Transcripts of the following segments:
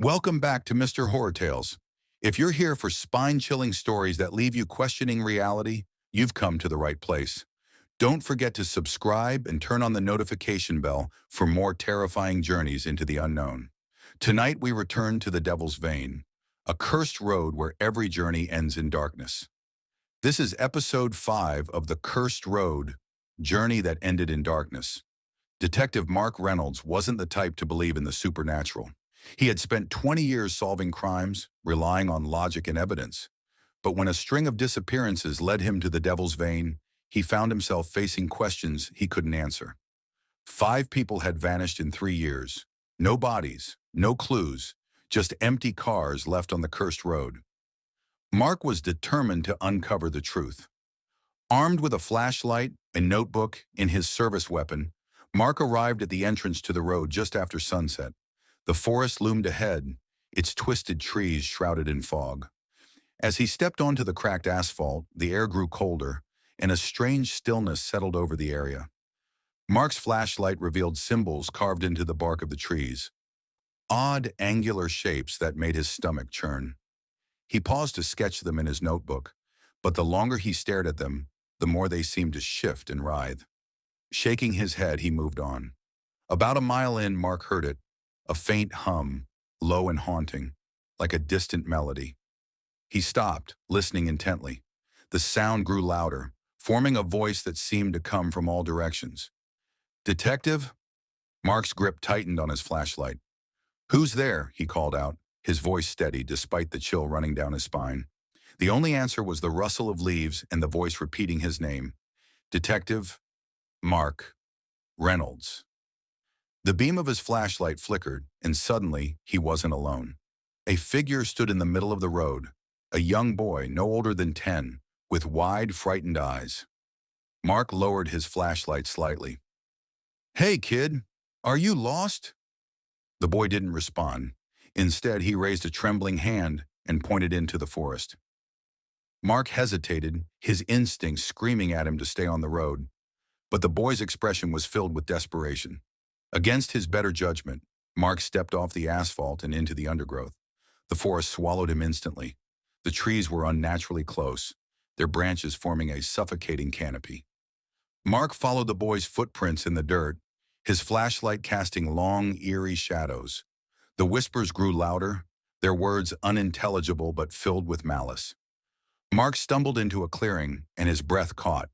Welcome back to Mr. Horror Tales. If you're here for spine-chilling stories that leave you questioning reality, you've come to the right place. Don't forget to subscribe and turn on the notification bell for more terrifying journeys into the unknown. Tonight we return to the Devil's Vein, a cursed road where every journey ends in darkness. This is episode 5 of The Cursed Road, Journey That Ended in Darkness. Detective Mark Reynolds wasn't the type to believe in the supernatural. He had spent 20 years solving crimes, relying on logic and evidence. But when a string of disappearances led him to the Devil's Vein, he found himself facing questions he couldn't answer. 5 people had vanished in 3 years. No bodies, no clues, just empty cars left on the cursed road. Mark was determined to uncover the truth. Armed with a flashlight, a notebook, and his service weapon, Mark arrived at the entrance to the road just after sunset. The forest loomed ahead, its twisted trees shrouded in fog. As he stepped onto the cracked asphalt, the air grew colder, and a strange stillness settled over the area. Mark's flashlight revealed symbols carved into the bark of the trees, odd, angular shapes that made his stomach churn. He paused to sketch them in his notebook, but the longer he stared at them, the more they seemed to shift and writhe. Shaking his head, he moved on. About a mile in, Mark heard it, a faint hum, low and haunting, like a distant melody. He stopped, listening intently. The sound grew louder, forming a voice that seemed to come from all directions. "Detective?" Mark's grip tightened on his flashlight. "Who's there?" he called out, his voice steady despite the chill running down his spine. The only answer was the rustle of leaves and the voice repeating his name. "Detective Mark Reynolds." The beam of his flashlight flickered, and suddenly he wasn't alone. A figure stood in the middle of the road, a young boy no older than 10, with wide, frightened eyes. Mark lowered his flashlight slightly. "Hey, kid, are you lost?" The boy didn't respond. Instead, he raised a trembling hand and pointed into the forest. Mark hesitated, his instincts screaming at him to stay on the road. But the boy's expression was filled with desperation. Against his better judgment, Mark stepped off the asphalt and into the undergrowth. The forest swallowed him instantly. The trees were unnaturally close, their branches forming a suffocating canopy. Mark followed the boy's footprints in the dirt, his flashlight casting long, eerie shadows. The whispers grew louder, their words unintelligible but filled with malice. Mark stumbled into a clearing, and his breath caught.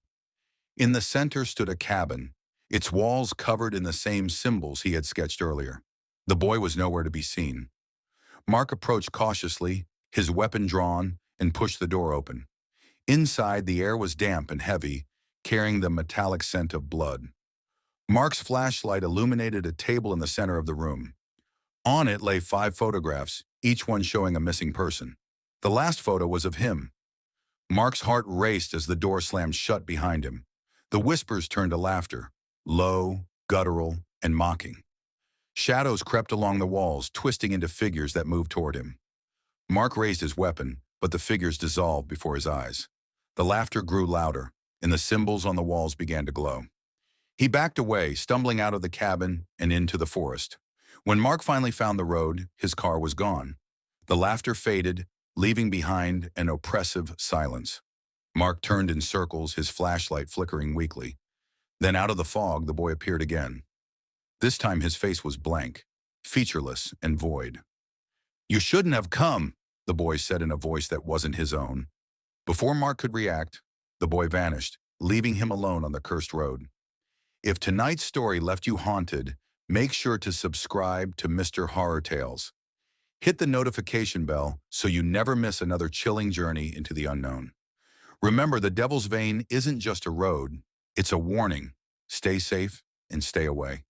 In the center stood a cabin, its walls covered in the same symbols he had sketched earlier. The boy was nowhere to be seen. Mark approached cautiously, his weapon drawn, and pushed the door open. Inside, the air was damp and heavy, carrying the metallic scent of blood. Mark's flashlight illuminated a table in the center of the room. On it lay 5 photographs, each one showing a missing person. The last photo was of him. Mark's heart raced as the door slammed shut behind him. The whispers turned to laughter, low, guttural, and mocking. Shadows crept along the walls, twisting into figures that moved toward him. Mark raised his weapon, but the figures dissolved before his eyes. The laughter grew louder, and the symbols on the walls began to glow. He backed away, stumbling out of the cabin and into the forest. When Mark finally found the road, his car was gone. The laughter faded, leaving behind an oppressive silence. Mark turned in circles, his flashlight flickering weakly. Then out of the fog, the boy appeared again. This time his face was blank, featureless and void. "You shouldn't have come," the boy said in a voice that wasn't his own. Before Mark could react, the boy vanished, leaving him alone on the cursed road. If tonight's story left you haunted, make sure to subscribe to Mr. Horror Tales. Hit the notification bell so you never miss another chilling journey into the unknown. Remember, the Devil's Vein isn't just a road, it's a warning. Stay safe and stay away.